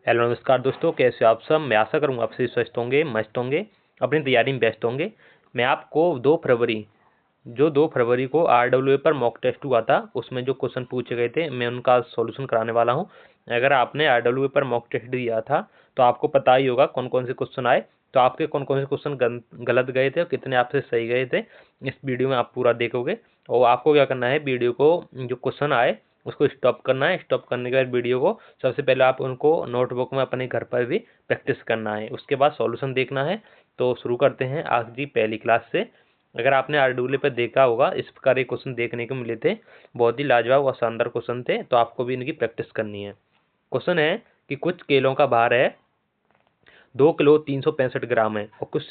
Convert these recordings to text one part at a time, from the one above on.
Hello नमस्कार दोस्तों, कैसे हो आप सब। मैं आशा करूँगा आप सभी स्वस्थ होंगे, मस्त होंगे, अपनी तैयारी में व्यस्त होंगे। मैं आपको 2 फरवरी को आरडब्ल्यूए पर मॉक टेस्ट हुआ था, उसमें जो क्वेश्चन पूछे गए थे मैं उनका सॉल्यूशन कराने वाला हूं। अगर आपने आरडब्ल्यूए पर मॉक टेस्ट दिया था तो आपको पता ही होगा कौन कौन से क्वेश्चन आए, तो आपके कौन कौन से क्वेश्चन गलत गए थे और कितने आपसे सही गए थे, इस वीडियो में आप पूरा देखोगे। और आपको क्या करना है, वीडियो को जो क्वेश्चन आए उसको स्टॉप करना है। स्टॉप करने के बाद वीडियो को सबसे पहले आप उनको नोटबुक में अपने घर पर भी प्रैक्टिस करना है, उसके बाद सॉल्यूशन देखना है। तो शुरू करते हैं आज की पहली क्लास से। अगर आपने आरडब्ल्यूए पर देखा होगा, इस प्रकार के क्वेश्चन देखने को मिले थे, बहुत ही लाजवाब और शानदार क्वेश्चन थे, तो आपको भी इनकी प्रैक्टिस करनी है। क्वेश्चन है कि कुछ केलों का भार है 2 किलो 365 ग्राम है और कुछ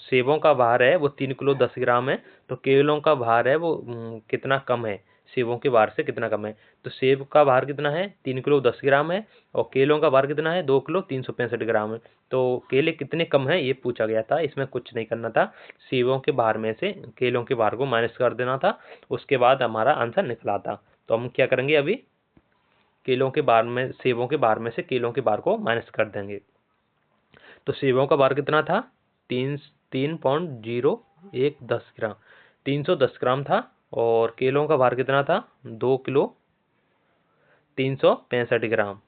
सेबों का भार है वो 3 किलो 10 ग्राम है। तो केलों का भार है वो कितना कम है, सेबों के भार से कितना कम है। तो सेब का भार कितना है, 3 किलो 10 ग्राम है, और केलों का भार कितना है, 2 किलो 365 ग्राम है। तो केले कितने कम है ये पूछा गया था, इसमें कुछ नहीं करना था, सेबों के भार में से केलों के भार को माइनस कर देना था, उसके बाद हमारा आंसर निकला था। तो हम क्या करेंगे, अभी केलों के भार में सेबों के भार में से केलों के भार को माइनस कर देंगे। तो सेबों का भार कितना था, 3.0110 ग्राम, 310 ग्राम था। और केलों का भार कितना था, 2 किलो 365 ग्राम।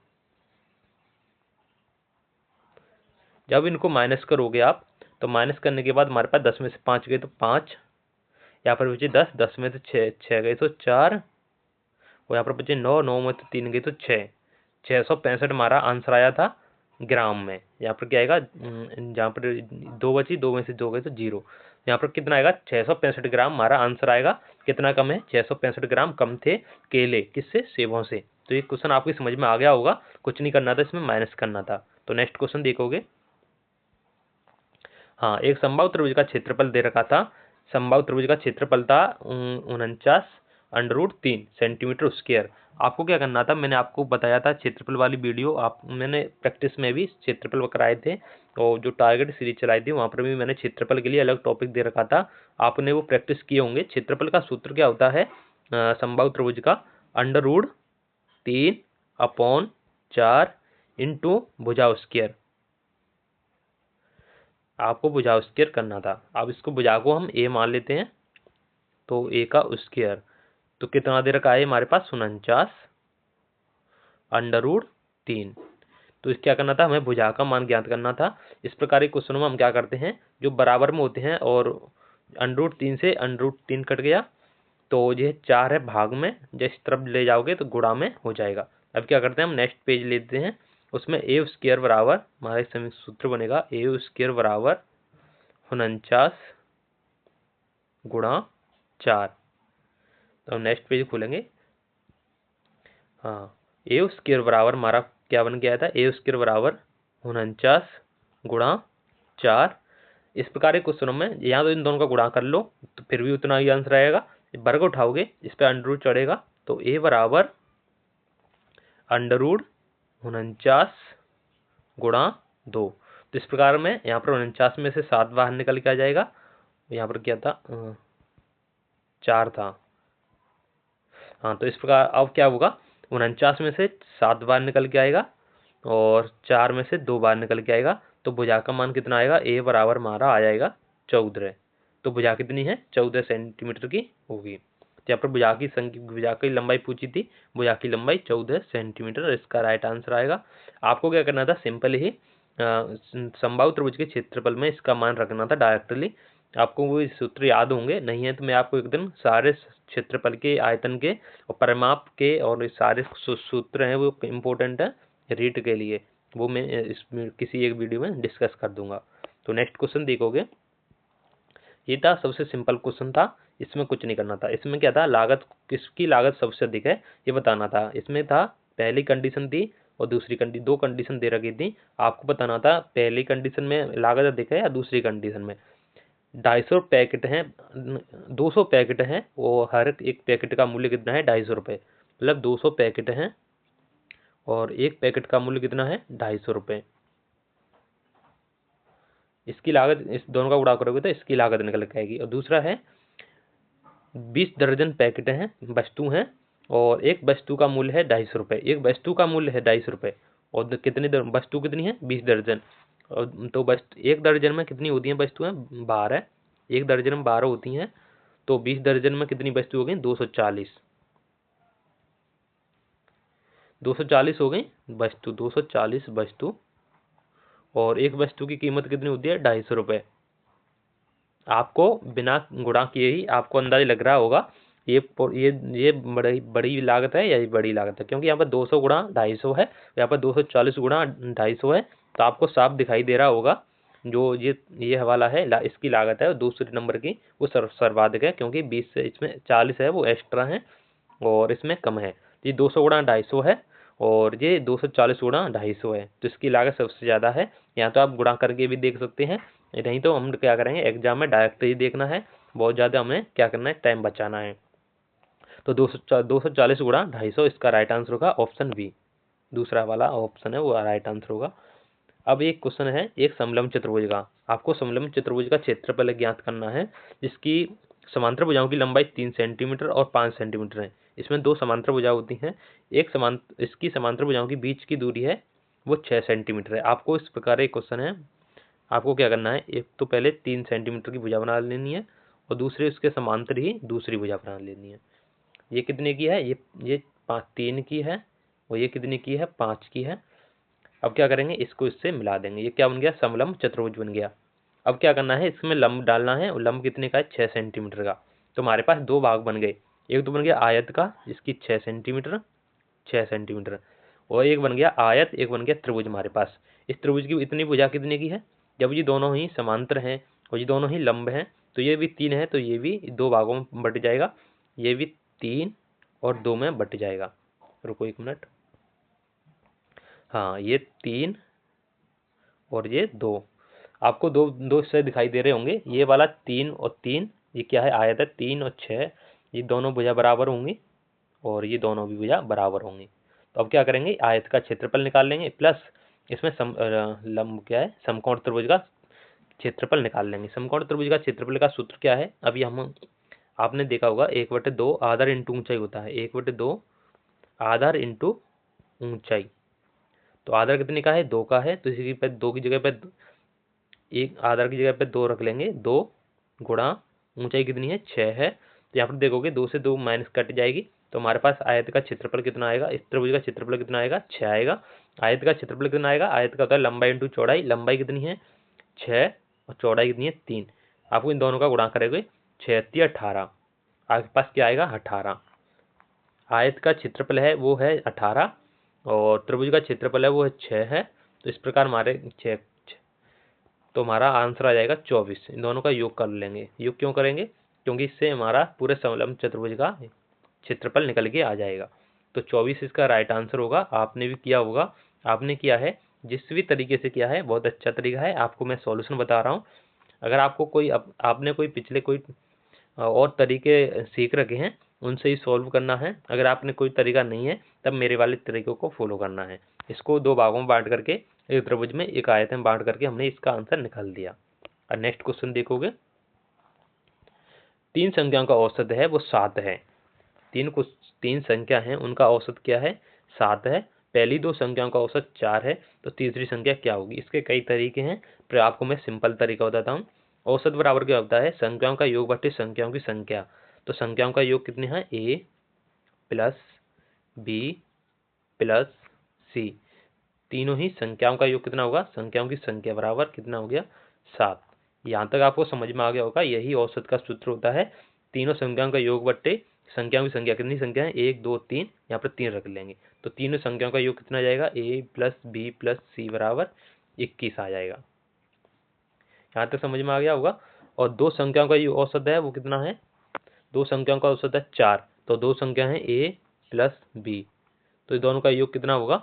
जब इनको माइनस करोगे आप, तो माइनस करने के बाद हमारे पास 10 में से 5 गए तो 5, यहाँ पर बचे 10, 10 में से 6 गए तो 4, और यहाँ पर बचे 9, 9 में तो 3 गए तो 6, 665 हमारा आंसर आया था ग्राम में। यहाँ पर क्या आएगा, जहाँ पर 2 बची, 2 में से 2 गए तो 0, यहाँ पर कितना आएगा, 665 ग्राम हमारा आंसर आएगा। कितना कम है, 665 ग्राम कम थे केले, किससे, सेबों से। तो ये क्वेश्चन आपकी समझ में आ गया होगा, कुछ नहीं करना था, इसमें माइनस करना था। तो नेक्स्ट क्वेश्चन देखोगे। हाँ, एक समबाहु त्रिभुज का क्षेत्रफल दे रखा था। समबाहु त्रिभुज का क्षेत्रफल था 49 √3 सेंटीमीटर स्क्वायर। आपको क्या करना था, मैंने आपको बताया था क्षेत्रफल वाली वीडियो, मैंने प्रैक्टिस में भी क्षेत्रफल कराए थे, और जो टारगेट सीरीज चलाई थी वहां पर भी मैंने क्षेत्रफल के लिए अलग टॉपिक दे रखा था, आपने वो प्रैक्टिस किए होंगे। क्षेत्रफल का सूत्र क्या होता है, समबाहु त्रिभुज का √3/4 इंटू भुजा स्क्वायर। आपको भुजा स्क्वायर करना था। अब इसको भुजा को हम ए मान लेते हैं, तो ए का स्क्वायर, तो कितना दे रखा है हमारे पास, 49 √3। तो इस क्या करना था, हमें भुजा का मान ज्ञात करना था। इस प्रकार के क्वेश्चनों में हम क्या करते हैं, जो बराबर में होते हैं और √3 से √3 कट गया, तो ये 4 है भाग में, जिस तरफ ले जाओगे तो गुणा में हो जाएगा। अब क्या करते हैं, हम नेक्स्ट पेज लेते हैं, उसमें ए स्क्वायर बराबर हमारे सूत्र बनेगा, ए स्क्वायर बराबर 49 गुणा 4। तो नेक्स्ट पेज खोलेंगे। हाँ, ए स्क्वायर बराबर हमारा क्या बन गया था, ए स्क्वायर बराबर 49 गुणा 4। इस प्रकार के क्वेश्चनों में यहाँ तो इन दोनों का गुणा कर लो तो फिर भी उतना ही आंसर आएगा। वर्ग उठाओगे, इस पर अंडर रूट चढ़ेगा, तो ए बराबर √49 गुणा 2। तो इस प्रकार में यहाँ पर 49 में से 7 बाहर निकल के आ जाएगा, यहाँ पर क्या था, 4 था। हाँ, तो इस प्रकार अब क्या होगा, 49 में से 7 बार निकल के आएगा और 4 में से 2 बार निकल के आएगा, तो भुजा का मान कितना आएगा, ए बराबर हमारा आ जाएगा 14। तो भुजा कितनी है, 14 सेंटीमीटर की होगी। यहाँ पर भुजा की लंबाई पूछी थी, भुजा की लंबाई 14 सेंटीमीटर, इसका राइट आंसर आएगा। आपको क्या करना था, सिंपल ही समबाहु त्रिभुज के क्षेत्रफल में इसका मान रखना था डायरेक्टली। आपको वो सूत्र याद होंगे, नहीं है तो मैं आपको एक दिन सारे क्षेत्रफल के, आयतन के और परिमाप के और सारे सूत्र हैं वो इम्पोर्टेंट है रीड के लिए, वो मैं इसमें किसी एक वीडियो में डिस्कस कर दूंगा। तो नेक्स्ट क्वेश्चन देखोगे, ये था सबसे सिंपल क्वेश्चन था, इसमें कुछ नहीं करना था। इसमें क्या था, लागत, किसकी लागत सबसे अधिक है ये बताना था। इसमें था पहली कंडीशन थी और दूसरी कंडीशन, 2 कंडीशन दे रखी थी, आपको बताना था पहली कंडीशन में लागत अधिक है या दूसरी कंडीशन में। 250 पैकेट हैं, 200 पैकेट हैं, वो हर एक पैकेट का मूल्य कितना है, 250 रुपये, मतलब 200 पैकेट हैं और एक पैकेट का मूल्य कितना है, 250 रुपये। इसकी लागत, इस दोनों का गुणा करोगे तो इसकी लागत निकल के आएगी। और दूसरा है 20 दर्जन पैकेट हैं, वस्तु हैं, और एक वस्तु का मूल्य है 250 रुपये, एक वस्तु का मूल्य है 250 रुपये और कितनी वस्तु कितनी है 20 दर्जन। और तो बस एक दर्जन में कितनी होती हैं वस्तुएं 12, एक दर्जन में 12 होती हैं, तो 20 दर्जन में कितनी वस्तु हो गई 240, 240 हो गई वस्तु, 240 वस्तु। और एक वस्तु की कीमत कितनी होती है 250 रुपये। आपको बिना गुणा किए ही आपको अंदाजा लग रहा होगा ये बड़ी बड़ी लागत है या ये बड़ी लागत है, क्योंकि यहाँ पर 200 गुणा 250 है, यहाँ पर 240 गुणा 250 है, तो आपको साफ दिखाई दे रहा होगा जो ये हवाला है इसकी लागत है दूसरे नंबर की वो सर्वाधिक है, क्योंकि 20 से इसमें 40 है वो एक्स्ट्रा है और इसमें कम है। ये 200 गुणा 250 है और ये 240 गुणा 250 है, तो इसकी लागत सबसे ज़्यादा है। यहाँ तो आप गुणा करके भी देख सकते हैं, नहीं तो हम क्या करेंगे एग्जाम में डायरेक्ट ही देखना है, बहुत ज़्यादा हमें क्या करना है टाइम बचाना है। तो 240 गुणा 250 इसका राइट आंसर होगा ऑप्शन बी, दूसरा वाला ऑप्शन है वो राइट आंसर होगा। अब एक क्वेश्चन है एक समलंब चतुर्भुज का, आपको समलंब चतुर्भुज का क्षेत्रफल ज्ञात करना है जिसकी समांतर भुजाओं की लंबाई 3 सेंटीमीटर और 5 सेंटीमीटर है। इसमें दो समांतर भुजा होती हैं, इसकी समांतर भुजाओं की बीच की दूरी है वो 6 सेंटीमीटर है। आपको इस प्रकार एक क्वेश्चन है, आपको क्या करना है एक तो पहले 3 सेंटीमीटर की भुजा बना लेनी है और दूसरे उसके समांतर ही दूसरी भुजा बना लेनी है। ये कितने की है ये 3 की है और ये कितने की है 5 की है। अब क्या करेंगे इसको इससे मिला देंगे, ये क्या बन गया समलंब चतुर्भुज बन गया। अब क्या करना है इसमें लंब डालना है और लंब कितने का है 6 सेंटीमीटर का। तो हमारे पास दो भाग बन गए, एक तो बन गया आयत का जिसकी 6 सेंटीमीटर और एक बन गया आयत, एक बन गया त्रिभुज हमारे पास। इस त्रिभुज की इतनी भुजा कितने की है, जब ये दोनों ही समांतर हैं और ये दोनों ही लंब हैं तो ये भी 3 है तो ये भी दो भागों में बट जाएगा, ये भी 3 और 2 में बट जाएगा। रुको 1 मिनट, हाँ ये 3 और ये 2, आपको दो दो हिस्से दिखाई दे रहे होंगे, ये वाला 3 और 3 ये क्या है आयत है, 3 और 6 ये दोनों भुजा बराबर होंगी और ये दोनों भी भुजा बराबर होंगी। तो अब क्या करेंगे आयत का क्षेत्रफल निकाल लेंगे प्लस इसमें लंब क्या है समकोण त्रिभुज का क्षेत्रफल निकाल लेंगे। समकोण त्रिभुज का क्षेत्रफल का सूत्र क्या है, अभी हम आपने देखा होगा 1/2 आधार इंटू ऊंचाई होता है, 1/2 आधार इंटू ऊंचाई। तो आधार कितने का है 2 का है, तो इसी पे 2 की जगह पे एक आधार की जगह पे 2 रख लेंगे, 2 गुणा ऊंचाई कितनी है 6 है, तो यहाँ पर देखोगे 2 से 2 माइनस कट जाएगी, तो हमारे पास आयत का क्षेत्रफल कितना आएगा, इस त्रिभुज का क्षेत्रफल कितना आएगा 6 आएगा। आयत का क्षेत्रफल कितना आएगा, आयत का होता है लंबाई इंटू चौड़ाई, लंबाई कितनी है 6 और चौड़ाई कितनी है 3, आपको इन दोनों का गुणा करेंगे 6 × 18, आपके पास क्या आएगा 18। आयत का क्षेत्रफल है वो है 18 और त्रिभुज का क्षेत्रफल है वो है 6 है, तो इस प्रकार हमारे 6 तो हमारा आंसर आ जाएगा 24। इन दोनों का योग कर लेंगे, योग क्यों करेंगे क्योंकि इससे हमारा पूरे समलंब चतुर्भुज का क्षेत्रफल निकल के आ जाएगा। तो 24 इसका राइट आंसर होगा। आपने भी किया होगा, आपने किया है जिस भी तरीके से किया है बहुत अच्छा तरीका है, आपको मैं सॉल्यूशन बता रहा हूँ। अगर आपको कोई आपने कोई पिछले कोई और तरीके सीख रखे हैं उनसे ही सॉल्व करना है, अगर आपने कोई तरीका नहीं है तब मेरे वाले तरीकों को फॉलो करना है। इसको दो भागों में बांट करके एक त्रिभुज में एक आयत में बांट करके हमने इसका आंसर निकाल दिया। और नेक्स्ट क्वेश्चन देखोगे 3 संख्याओं का औसत है वो 7 है। 3 संख्या है उनका औसत क्या है 7 है। पहली 2 संख्याओं का औसत 4 है, तो तीसरी संख्या क्या होगी। इसके कई तरीके हैं पर आपको मैं सिंपल तरीका बताता हूँ। औसत बराबर क्या होता है संख्याओं का योग बटे संख्याओं की संख्या। तो संख्याओं का योग कितने हैं a plus b plus c, तीनों ही संख्याओं का योग कितना होगा संख्याओं की संख्या बराबर कितना हो गया 7। यहाँ तक आपको समझ में आ गया होगा, यही औसत का सूत्र होता है। तीनों संख्याओं का योग बट्टे संख्याओं की संख्या, कितनी संख्या है 1 2 3, यहाँ पर 3 रख लेंगे तो तीनों संख्याओं का योग कितना आ जाएगा a plus b plus c बराबर 21 आ जाएगा। यहाँ तक समझ में आ गया होगा। और 2 संख्याओं का औसत है वो कितना है, 2 संख्याओं का औसत है 4, तो 2 संख्या है a प्लस b, तो दोनों का योग कितना होगा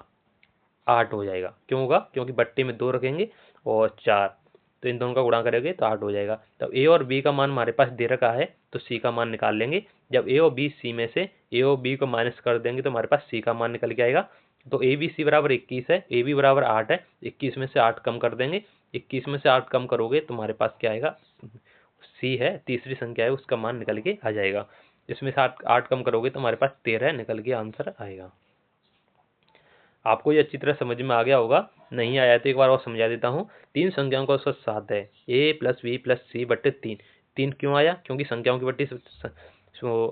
8 हो जाएगा। क्यों होगा क्योंकि बट्टे में 2 रखेंगे और 4, तो इन दोनों का गुणा करेंगे तो 8 हो जाएगा। तब a और b का मान हमारे पास दे रखा है तो c का मान निकाल लेंगे। जब a और b c में से a और b को माइनस कर देंगे तो हमारे पास c का मान निकल के आएगा। तो a b c बराबर 21 है, a b बराबर 8 है, 21 में से 8 कम कर देंगे, 21 में से 8 कम करोगे तो हमारे पास क्या आएगा c है, तीसरी संख्या है उसका मान निकल के आ जाएगा। इसमें से 8 कम करोगे तो हमारे पास 13 निकल के आंसर आएगा। आपको ये अच्छी तरह समझ में आ गया होगा, नहीं आया तो एक बार और समझा देता हूँ। 3 संख्याओं का औसत 7 है, a + b + c बटे 3। 3 क्यों आया? क्योंकि संख्याओं की बट्टी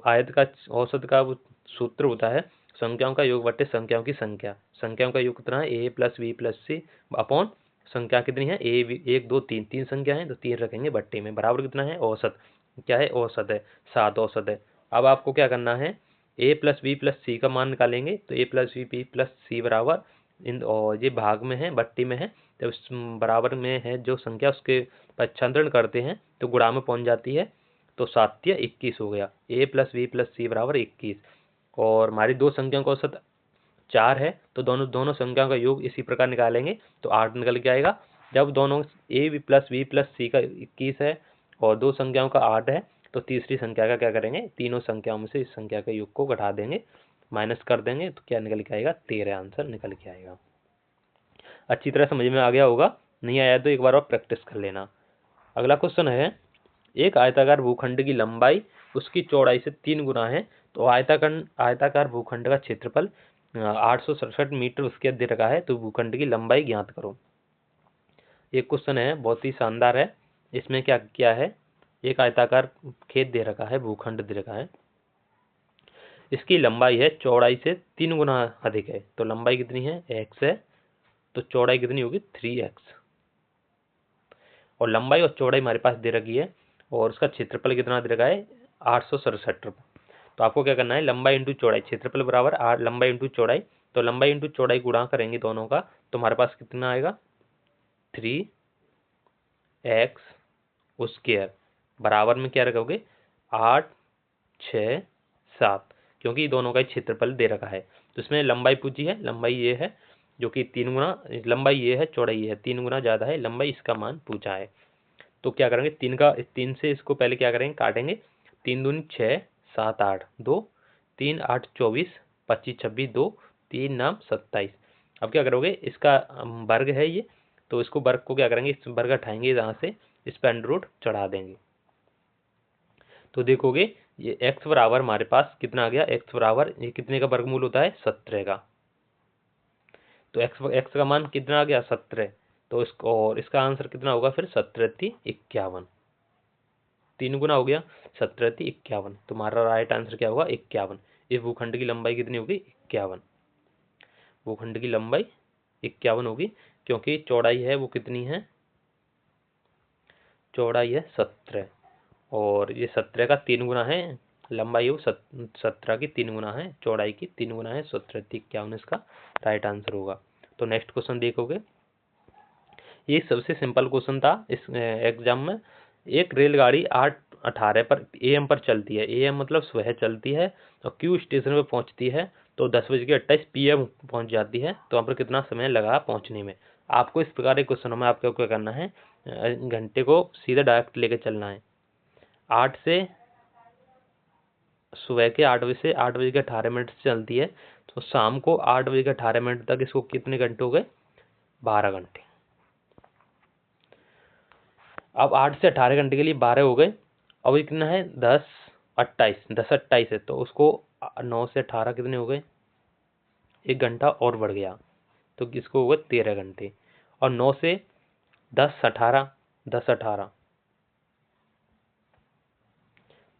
आयत का औसत का सूत्र होता है संख्याओं का योग बटे संख्याओं की संख्या। संख्याओं का योग कितना है? a + b + c अपॉन संख्या कितनी है? a 1 2 3, 3 संख्या है तो 3 रखेंगे बट्टे में, बराबर कितना है? औसत। क्या है? औसत है, 7 औसत है। अब आपको क्या करना है? a + b + c का मान निकालेंगे तो a + b + c बराबर इन, और ये भाग में है, बट्टी में है, जब बराबर में है जो संख्या उसके पक्षांतरण करते हैं तो गुणा में पहुंच जाती है, तो 7 × 21 हो गया। a + b + c बराबर 21। और हमारी दो संख्याओं का औसत 4 है तो दोनों संख्याओं का योग इसी प्रकार निकालेंगे तो 8 निकल के आएगा। जब दोनों a + b + c का 21 है और दो संख्याओं का 8 है तो तीसरी संख्या का क्या करेंगे? तीनों संख्याओं में से इस संख्या के योग को घटा देंगे, माइनस कर देंगे तो क्या निकल के आएगा? 13 आंसर निकल के आएगा। अच्छी तरह समझ में आ गया होगा, नहीं आया तो एक बार और प्रैक्टिस कर लेना। अगला क्वेश्चन है, एक आयताकार भूखंड की लंबाई उसकी चौड़ाई से 3 गुना है तो आयताकार भूखंड का क्षेत्रफल 867 मीटर उसके दे रखा है, तो भूखंड की लंबाई ज्ञात करो। एक क्वेश्चन है, बहुत ही शानदार है। इसमें क्या क्या है? एक आयताकार खेत दे रखा है, भूखंड दे रखा है, इसकी लंबाई है चौड़ाई से 3 गुना अधिक है, तो लंबाई कितनी है? x है, तो चौड़ाई कितनी होगी? 3x। और लंबाई और चौड़ाई हमारे पास दे रखी है और उसका क्षेत्रफल कितना दे रखा है? 867। तो आपको क्या करना है? लंबाई इंटू चौड़ाई, क्षेत्रफल बराबर लंबाई इंटू चौड़ाई, तो लंबाई इंटू चौड़ाई गुणा करेंगे दोनों का तो हमारे पास कितना आएगा? 3x स्क्वायर बराबर में क्या रखोगे? 8 6 7, क्योंकि दोनों का क्षेत्रफल दे रखा है। तो इसमें लंबाई पूछी है, लंबाई ये है जो कि 3 गुना, लंबाई ये है, चौड़ाई ये है, 3 गुना ज़्यादा है लंबाई, इसका मान पूछा है। तो क्या करेंगे? 3 से इसको पहले क्या करेंगे? काटेंगे। 3 दूनी 6 7 8 2 3 8 24 25 26 2 3 9 27। अब क्या करोगे? इसका वर्ग है ये, तो इसको वर्ग को क्या करेंगे? इस वर्ग हटाएंगे यहाँ से, इस पर अंडर रूट चढ़ा देंगे तो देखोगे ये x बराबर हमारे पास कितना आ गया? x बराबर ये कितने का वर्गमूल होता है? 17 का। तो x का मान कितना आ गया? 17। तो इसको, और इसका आंसर कितना होगा फिर? 17 × 51, 3 गुना हो गया, 17 × 51। तुम्हारा राइट आंसर क्या होगा? 51। इस भूखंड की लंबाई कितनी होगी? 51। भूखंड की लंबाई 51 होगी, क्योंकि चौड़ाई है वो कितनी है? चौड़ाई है 17 और ये 17 का 3 गुना है, लंबाई वो 17 की 3 गुना है, चौड़ाई की 3 गुना है, 17 × 51 इसका राइट आंसर होगा। तो नेक्स्ट क्वेश्चन देखोगे, ये सबसे सिंपल क्वेश्चन था इस एग्जाम में। एक रेलगाड़ी 8:18 पर AM पर चलती है, AM मतलब सुबह चलती है, और Q स्टेशन पर पहुंचती है तो 10:28 PM पहुंच जाती है, तो वहाँ पर कितना समय लगा पहुंचने में? आपको इस प्रकार के क्वेश्चनों में आपको क्या करना है? घंटे को सीधा डायरेक्ट लेके चलना है। 8 से सुबह के 8 बजे से 8:18 से चलती है, तो शाम को 8:18 तक इसको कितने घंटे हो गए? 12 घंटे। अब 8 से 18 घंटे के लिए 12 हो गए। अब ये कितना है? 10:28 है, तो उसको 9 से 18 कितने हो गए? 1 घंटा और बढ़ गया, तो किसको हो गए? 13 घंटे। और 9 से 10:18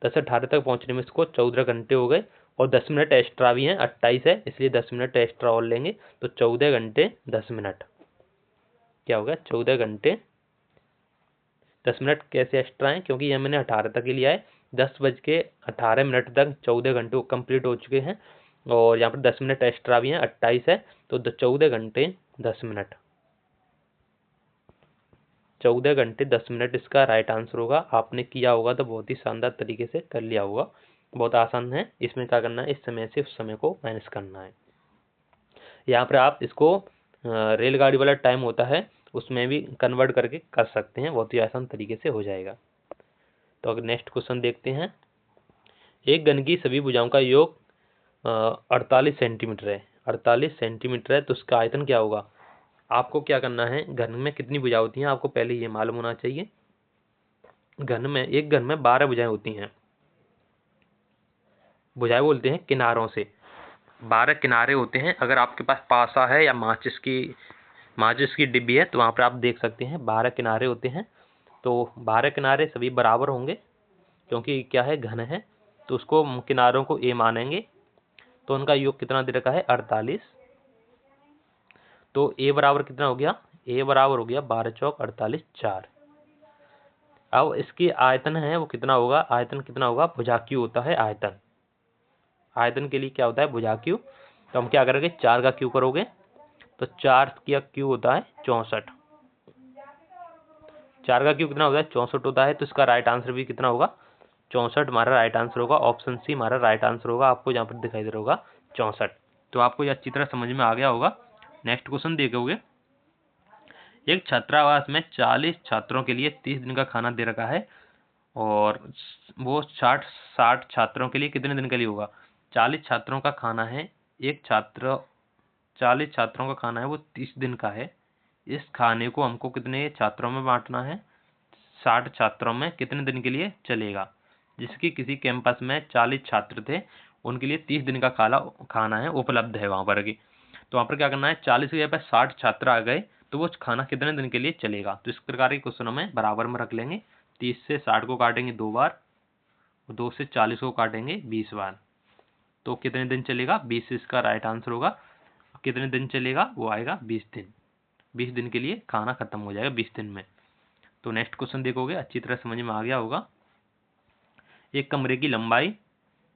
तक पहुंचने में इसको 14 घंटे हो गए, और 10 मिनट एक्स्ट्रा भी हैं, 28 है इसलिए 10 मिनट एक्स्ट्रा और लेंगे, तो 14 घंटे 10 मिनट क्या हो गया? 14 घंटे 10 मिनट कैसे एक्स्ट्रा है? क्योंकि ये मैंने 18 तक ही लिया है। 10:18 तक 14 घंटे कंप्लीट हो चुके हैं, और यहाँ पर 10 मिनट एक्स्ट्रा भी हैं, 28 है, तो 14 घंटे 10 मिनट, 14 घंटे 10 मिनट इसका राइट आंसर होगा। आपने किया होगा तो बहुत ही शानदार तरीके से कर लिया होगा, बहुत आसान है। इसमें क्या करना है? इस समय से उस समय को माइनस करना है। यहाँ पर आप इसको रेलगाड़ी वाला टाइम होता है उसमें भी कन्वर्ट करके कर सकते हैं, बहुत ही आसान तरीके से हो जाएगा। तो अगर नेक्स्ट क्वेश्चन देखते हैं, एक घन की सभी भुजाओं का योग 48 सेंटीमीटर है, 48 सेंटीमीटर है, तो उसका आयतन क्या होगा? आपको क्या करना है? घन में कितनी भुजा होती हैं आपको पहले ये मालूम होना चाहिए। एक घन में 12 भुजाएं होती हैं, भुजाएं बोलते हैं किनारों से, 12 किनारे होते हैं। अगर आपके पास पासा है या माचिस की डिब्बी है तो वहाँ पर आप देख सकते हैं 12 किनारे होते हैं। तो 12 किनारे सभी बराबर होंगे क्योंकि क्या है, घन है, तो उसको किनारों को ए मानेंगे। तो उनका योग कितना दे रखा है, 48। तो ए बराबर कितना हो गया, ए बराबर हो गया 12 चौक 48 4। अब इसकी आयतन है वो कितना होगा, आयतन कितना होगा, भुजाक्यू होता है आयतन। आयतन के लिए क्या होता है, भुजाक्यू। तो हम क्या करेंगे, 4 का क्यू करोगे तो 4 का क्यू होता है 64। 4 का क्यू कितना होता है, 64 होता है। तो इसका राइट आंसर भी कितना होगा, 64 हमारा राइट आंसर होगा। ऑप्शन सी हमारा राइट आंसर होगा। आपको यहाँ पर दिखाई दे रहा होगा 64। तो आपको ये अच्छी तरह समझ में आ गया होगा। नेक्स्ट क्वेश्चन देखोगे, एक छात्रावास में 40 छात्रों के लिए 30 दिन का खाना दे रखा है और वो 60 छात्रों के लिए कितने दिन के लिए होगा। 40 छात्रों का खाना है, 40 छात्रों का खाना है वो 30 दिन का है। इस खाने को हमको कितने छात्रों में बांटना है, 60 छात्रों में कितने दिन के लिए चलेगा। जिसकी किसी कैंपस में 40 छात्र थे, उनके लिए 30 दिन का खाना है उपलब्ध है वहां पर की। तो वहां पर क्या करना है, 40 की जगह पर 60 छात्र आ गए तो वो खाना कितने दिन के लिए चलेगा। तो इस प्रकार के क्वेश्चनों में बराबर में रख लेंगे। 30 से 60 को काटेंगे 2 बार, 2 से 40 को काटेंगे 20 बार। तो कितने दिन चलेगा, 20 इसका राइट आंसर होगा। कितने दिन चलेगा, वो आएगा 20 दिन। 20 दिन के लिए खाना खत्म हो जाएगा 20 दिन में। तो नेक्स्ट क्वेश्चन देखोगे, अच्छी तरह समझ में आ गया होगा। एक कमरे की लंबाई,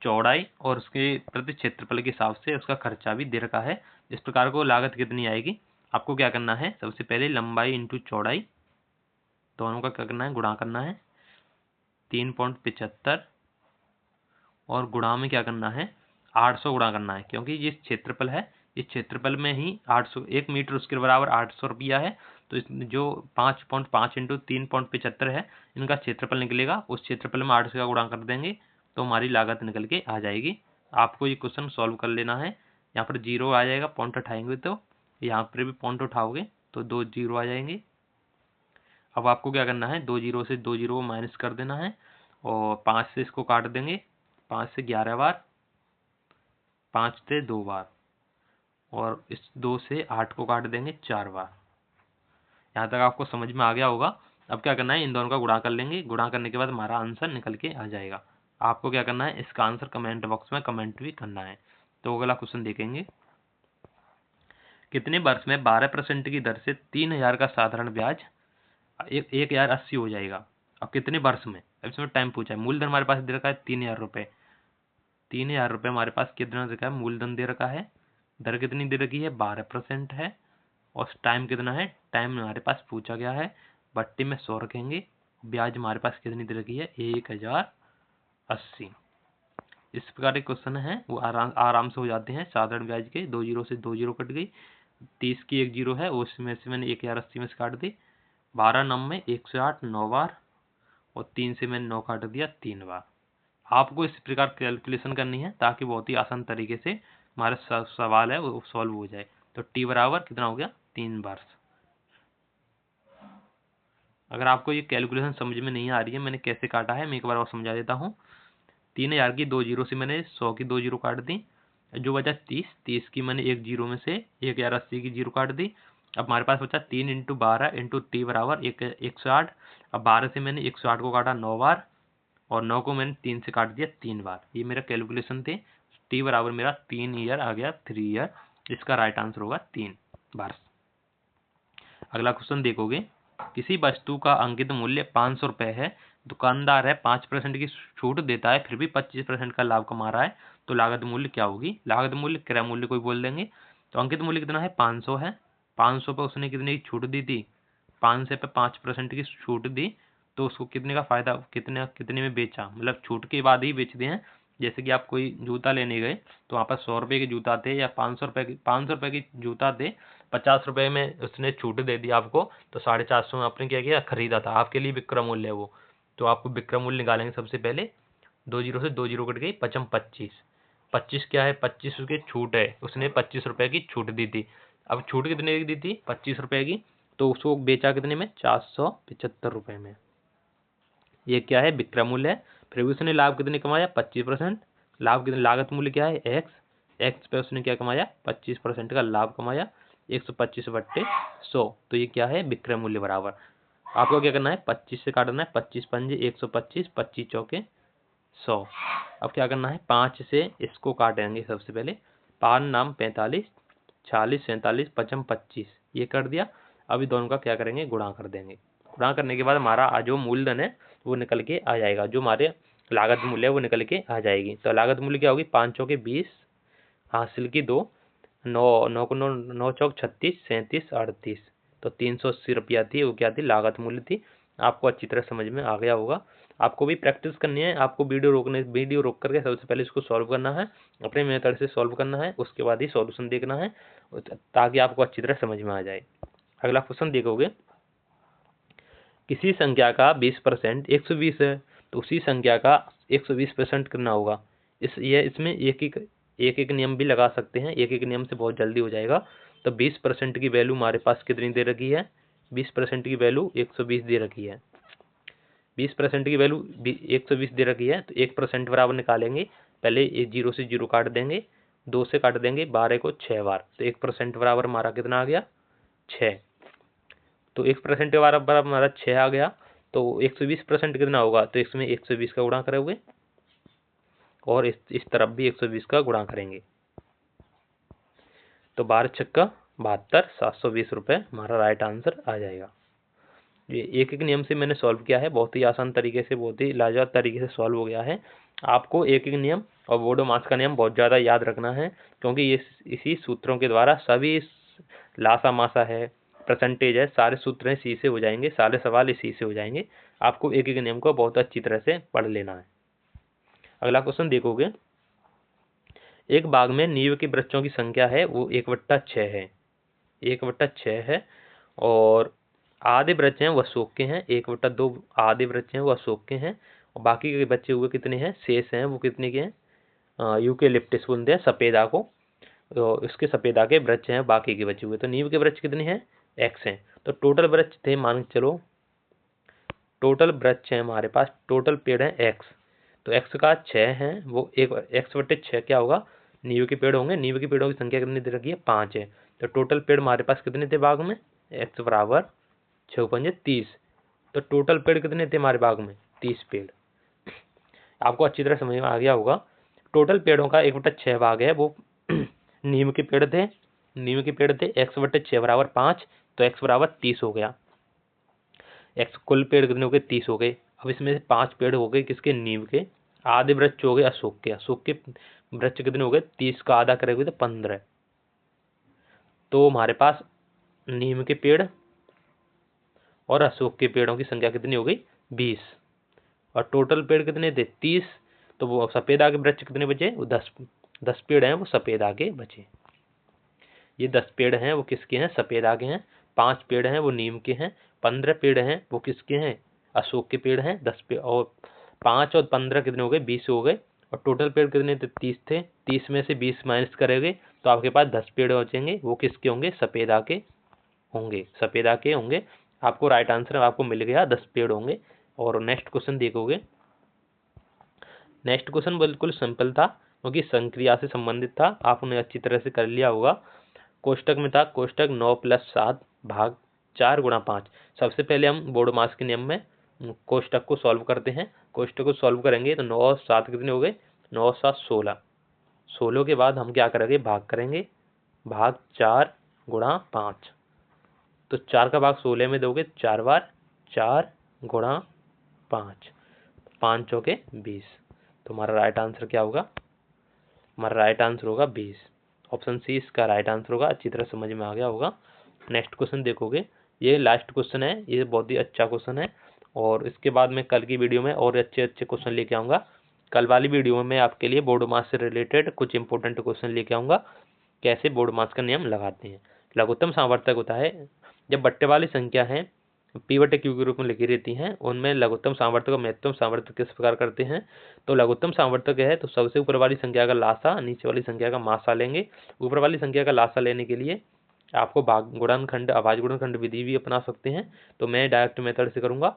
चौड़ाई और उसके प्रति क्षेत्रफल के हिसाब से उसका खर्चा भी दे रखा है। इस प्रकार को लागत कितनी आएगी, आपको क्या करना है, सबसे पहले लंबाई इंटू चौड़ाई दोनों का क्या करना है, गुणा करना है 3.75 और गुणा में क्या करना है 800 गुणा करना है। क्योंकि ये क्षेत्रफल है, इस क्षेत्रफल में ही 800, 1 मीटर उसके बराबर 800 रुपया है। तो जो 5.5 इंटू 3.75 है, इनका क्षेत्रफल निकलेगा। उस क्षेत्रफल में 800 का गुणा कर देंगे तो हमारी लागत निकल के आ जाएगी। आपको ये क्वेश्चन सॉल्व कर लेना है। यहाँ पर 0 आ जाएगा, पॉइंट उठाएंगे तो यहाँ पर भी पॉइंट उठाओगे तो 2 0 आ जाएंगे। अब आपको क्या करना है, 2 0 से 2 0 माइनस कर देना है और 5 से इसको काट देंगे, 5 से 11 बार, 5 से 2 बार और इस 2 से 8 को काट देंगे 4 बार। यहाँ तक आपको समझ में आ गया होगा। अब क्या करना है, इन दोनों का गुणा कर लेंगे। गुणा करने के बाद हमारा आंसर निकल के आ जाएगा। आपको क्या करना है, इसका आंसर कमेंट बॉक्स में कमेंट भी करना है। तो अगला क्वेश्चन देखेंगे, कितने वर्ष में 12% की दर से 3000 का साधारण ब्याज 1080 हो जाएगा। अब कितने वर्ष में, अब इसमें टाइम पूछा है। मूलधन हमारे पास दे रखा है 3000 रुपये। 3000 रुपये हमारे पास कितना दे रखा है, मूलधन दे रखा है। दर कितनी दे रखी है, 12% है। और टाइम कितना है, टाइम हमारे पास पूछा गया है। बट्टी में 100 रखेंगे। ब्याज हमारे पास कितनी दे रखी है, 1080। इस प्रकार के क्वेश्चन है वो आराम से हो जाते हैं। साधारण ब्याज के 2 जीरो से 2 जीरो कट गई, 30 की 1 जीरो है उसमें से मैंने 1080 में से काट दी। 12 9 में 108 9 बार और 3 से मैंने 9 काट दिया 3 बार। आपको इस प्रकार कैलकुलेशन करनी है ताकि बहुत ही आसान तरीके से हमारा सवाल है वो सॉल्व हो जाए। तो टी बराबर कितना हो गया, 3 वर्ष। अगर आपको ये कैलकुलेशन समझ में नहीं आ रही है मैंने कैसे काटा है, मैं एक बार और समझा देता हूँ। 3000 की 2 जीरो से मैंने 100 की 2 जीरो काट दी। जो बचा 30 की मैंने 1 जीरो में से 1080 की जीरो काट दी। अब हमारे पास बचा 3 इंटू 12 इंटू टी बराबर 108। अब 12 से मैंने 108 को काटा 9 बार और 9 को मैंने 3 से काट दिया 3 बार। ये मेरा कैलकुलेशन थे। टी बराबर मेरा 3 ईयर आ गया, 3 ईयर। इसका राइट आंसर होगा 3 वर्ष। अगला क्वेश्चन देखोगे, किसी वस्तु का अंकित मूल्य 500 रुपये है। दुकानदार है 5% की छूट देता है फिर भी 25% का लाभ कमा रहा है। तो लागत मूल्य क्या होगी, लागत मूल्य क्रय मूल्य को बोल देंगे। तो अंकित मूल्य कितना है, 500 है। 500 पे उसने कितने की छूट दी थी, 500 पे 5% की छूट दी। तो उसको कितने का फायदा, कितने में बेचा, मतलब छूट के बाद ही बेच दिए हैं। जैसे कि आप कोई जूता लेने गए तो वहाँ पर 100 रुपये के जूता थे या 500 रुपये की जूता थे, 50 रुपये में उसने छूट दे दी आपको। तो 450 में आपने क्या किया, खरीदा था। आपके लिए विक्रय मूल्य है वो। तो आपको विक्रय मूल्य निकालेंगे सबसे पहले। 2 जीरो से 2 जीरो कट गई, 25 25 क्या है, 25 उसकी छूट है। उसने 25 रुपये की छूट दी थी। अब छूट कितने की दी थी, 25 रुपये की। तो उसको बेचा कितने में, 475 रुपये में। ये क्या है, विक्रय मूल्य है। फिर भी उसने लाभ कितने कमाया, 25%। लाभ कितने, लागत मूल्य क्या है, एक्स। एक्स पे उसने क्या कमाया, 25% का लाभ कमाया, 125/100। तो ये क्या है, विक्रय मूल्य बराबर। आपको क्या करना है, 25 से काटना है, 25 पंजे 125, 25 चौके 100। अब क्या करना है, 5 से इसको काटेंगे सबसे पहले, 5 नाम 45, 46, 47, 55, 25, ये कर दिया। अभी दोनों का क्या करेंगे, गुणा कर देंगे। गुणा करने के बाद हमारा जो मूलधन है वो निकल के आ जाएगा, जो हमारे लागत मूल्य है वो निकल के आ जाएगी। तो लागत मूल्य क्या होगी, 5 चौके 20, हासिल की 2, 9 9 को 9, 9 चौक 36, 37, 38। तो 380 रुपया थी, वो क्या थी, लागत मूल्य थी। आपको अच्छी तरह समझ में आ गया होगा। आपको भी प्रैक्टिस करनी है, आपको वीडियो रोक करके सबसे पहले इसको सॉल्व करना है, अपने मेथड से सॉल्व करना है, उसके बाद ही सॉल्यूशन देखना है, ताकि आपको अच्छी तरह समझ में आ जाए। अगला क्वेश्चन देखोगे, किसी संख्या का 20% 120 है, तो उसी संख्या का 120% करना होगा। इसमें एक एक नियम भी लगा सकते हैं, एक एक नियम से बहुत जल्दी हो जाएगा। तो 20% की वैल्यू हमारे पास कितनी दे रखी है, 20% की वैल्यू 120 दे रखी है। 20% की वैल्यू 120 दे रखी है, तो 1% बराबर निकालेंगे। पहले 0 से 0 काट देंगे, 2 से काट देंगे, 12 को 6 बार, तो 1% बराबर हमारा कितना आ गया, 6। तो 1% के बराबर हमारा 6 आ गया। तो 120% कितना होगा, तो इसमें 120 का गुणा करोगे और इस तरफ भी 120 का गुणा करेंगे। तो 12 छक्का 72, 720 रुपये हमारा राइट आंसर आ जाएगा। ये एक एक नियम से मैंने सॉल्व किया है, बहुत ही आसान तरीके से, बहुत ही लाजवाब तरीके से सॉल्व हो गया है। आपको एक एक नियम और बोडोमास का नियम बहुत ज़्यादा याद रखना है, क्योंकि ये इसी सूत्रों के द्वारा सभी लासा मासा है, परसेंटेज है, सारे सूत्र इसी से हो जाएंगे, सारे सवाल इसी से हो जाएंगे। आपको एक एक नियम को बहुत अच्छी तरह से पढ़ लेना है। अगला क्वेश्चन देखोगे, एक बाग में नींव के वृक्षों की संख्या है वो 1/6 है, 1/6 है, और आधे वृक्ष हैं वो अशोक के हैं, 1/2 आधे वृक्ष हैं वो अशोक के हैं, और बाकी के बचे हुए कितने हैं, शेष हैं, वो कितने के हैं, यूकेलिप्टस बोलते हैं सफेदा को, तो इसके सफेदा के वृक्ष हैं बाकी के बचे हुए। तो नींव के वृक्ष कितने हैं, x हैं। तो टोटल वृक्ष थे, मान के चलो टोटल वृक्ष है हमारे पास, टोटल पेड़ है x। तो x का 6 है, वो 1/6 क्या होगा, नींव के पेड़ होंगे। नींव के पेड़ों की संख्या कितनी दे रखी है, 5 है। तो टोटल पेड़ हमारे पास कितने थे बाग में, x बराबर 6 पंजे 30। तो टोटल पेड़ कितने थे हमारे बाग में, 30 पेड़। आपको अच्छी तरह समझ में आ गया होगा। टोटल पेड़ों का 1/6 भाग है वो नीम के पेड़ थे, नीम के पेड़ थे, x/6 बराबर 5, तो x बराबर 30 हो गया। x कुल पेड़ कितने हो गए, 30 हो गए। अब इसमें से 5 पेड़ हो गए किसके, नीम के, आधे वृक्ष हो गए अशोक के। अशोक के वृक्ष कितने हो गए, 30 का आधा करेंगे तो 15। तो हमारे पास नीम के पेड़ और अशोक के पेड़ों की संख्या कितनी हो गई, 20, और टोटल पेड़ कितने थे, 30। तो वो सफेदा के वृक्ष कितने बचे, वो 10 पेड़ हैं वो सफेदा के बचे। ये 10 पेड़ हैं वो किसके हैं, सफेदा के हैं। 5 पेड़ हैं वो नीम के हैं। 15 पेड़ हैं वो किसके हैं, अशोक के पेड़ हैं। 10 पेड़ और 5 और 15 कितने हो गए, 20 हो गए। और टोटल पेड़ कितने थे, 30 थे। 30 में से 20 माइनस करेंगे तो आपके पास 10 पेड़ बचेंगे, वो किसके होंगे, सफेदा के होंगे, सफेदा के होंगे। आपको राइट आंसर आपको मिल गया, 10 पेड़ होंगे। और नेक्स्ट क्वेश्चन देखोगे, नेक्स्ट क्वेश्चन बिल्कुल सिंपल था, क्योंकि संक्रिया से संबंधित था, आपने अच्छी तरह से कर लिया होगा। कोष्टक में था, कोष्टक 9 + 7 भाग 4 × 5। सबसे पहले हम बोडोमास के नियम में कोष्टक को सॉल्व करते हैं। कोष्टक को सॉल्व करेंगे तो 9 और 7 कितने हो गए, 9 और 7 16। 16 के बाद हम क्या करेंगे, भाग करेंगे, भाग 4 × 5। तो 4 का भाग 16 में दोगे 4 बार, 4 × 5, 5 चौके 20। तो हमारा राइट आंसर क्या होगा, हमारा राइट आंसर होगा 20। ऑप्शन सी इसका राइट आंसर होगा। अच्छी तरह समझ में आ गया होगा। नेक्स्ट क्वेश्चन देखोगे, ये लास्ट क्वेश्चन है, ये बहुत ही अच्छा क्वेश्चन है, और इसके बाद मैं कल की वीडियो में और अच्छे अच्छे क्वेश्चन लेके आऊँगा। कल वाली वीडियो में मैं आपके लिए बोडोमास से रिलेटेड कुछ इंपॉर्टेंट क्वेश्चन लेके आऊँगा, कैसे बोडोमास का नियम लगाते हैं। लघुत्तम सामर्थ्यक होता है जब बट्टे वाली संख्या है P/Q के रूप में लिखी रहती हैं, उनमें लघुत्तम सामर्थ्यक और महत्तम सामर्थ्यक किस प्रकार करते हैं। तो लघुत्तम सामर्थ्यक है तो सबसे ऊपर वाली संख्या का लासा, नीचे वाली संख्या का मासा लेंगे। ऊपर वाली संख्या का लासा लेने के लिए आपको भाग गुणनखंड, अभाज्य गुणनखंड विधि भी अपना सकते हैं। तो मैं डायरेक्ट मेथड से करूंगा,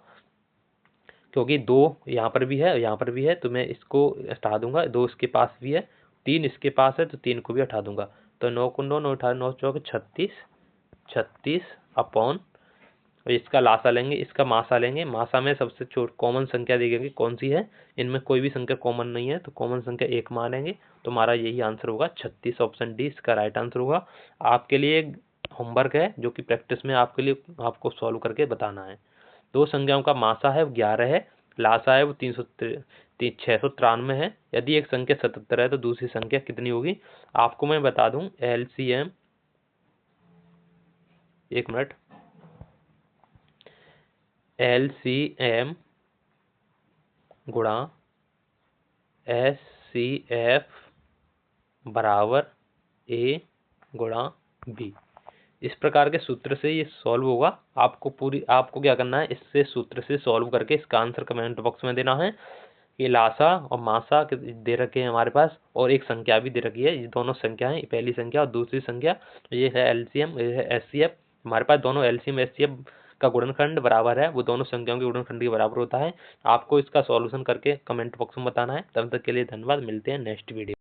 क्योंकि 2 यहाँ पर भी है, यहाँ पर भी है, तो मैं इसको हटा दूंगा, 2 इसके पास भी है 3 इसके पास है तो 3 को भी हटा दूंगा। तो 9 को 9, 9 18 9 चौक 36, 36 अपॉन, इसका लासा लेंगे, इसका मासा लेंगे। मासा में सबसे कॉमन संख्या देखेंगे कौन सी है, इनमें कोई भी संख्या कॉमन नहीं है तो कॉमन संख्या 1 मानेंगे। तो हमारा यही आंसर होगा 36, ऑप्शन डी इसका राइट आंसर होगा। आपके लिए होमवर्क है जो कि प्रैक्टिस में आपके लिए आपको सॉल्व करके बताना है। दो संख्याओं का मासा है 11 है, लासा है वो 693 है। यदि एक संख्या 77 है तो दूसरी संख्या कितनी होगी? आपको मैं बता दूं एलसीएम, एक मिनट, एलसीएम गुणा एचसीएफ बराबर ए गुणा बी। इस प्रकार के सूत्र से ये सॉल्व होगा। आपको क्या करना है, इससे सूत्र से सॉल्व करके इसका आंसर कमेंट बॉक्स में देना है। ये लासा और मासा दे रखे हैं हमारे पास, और एक संख्या भी दे रखी है। ये दोनों संख्या है, पहली संख्या और दूसरी संख्या। ये है एलसीएम, ये है एचसीएफ। हमारे पास दोनों एलसीएम एचसीएफ का गुणनखंड बराबर है, वो दोनों संख्याओं के गुणनखंड के बराबर होता है। आपको इसका सॉल्यूशन करके कमेंट बॉक्स में बताना है। तब तक के लिए धन्यवाद, मिलते हैं नेक्स्ट वीडियो।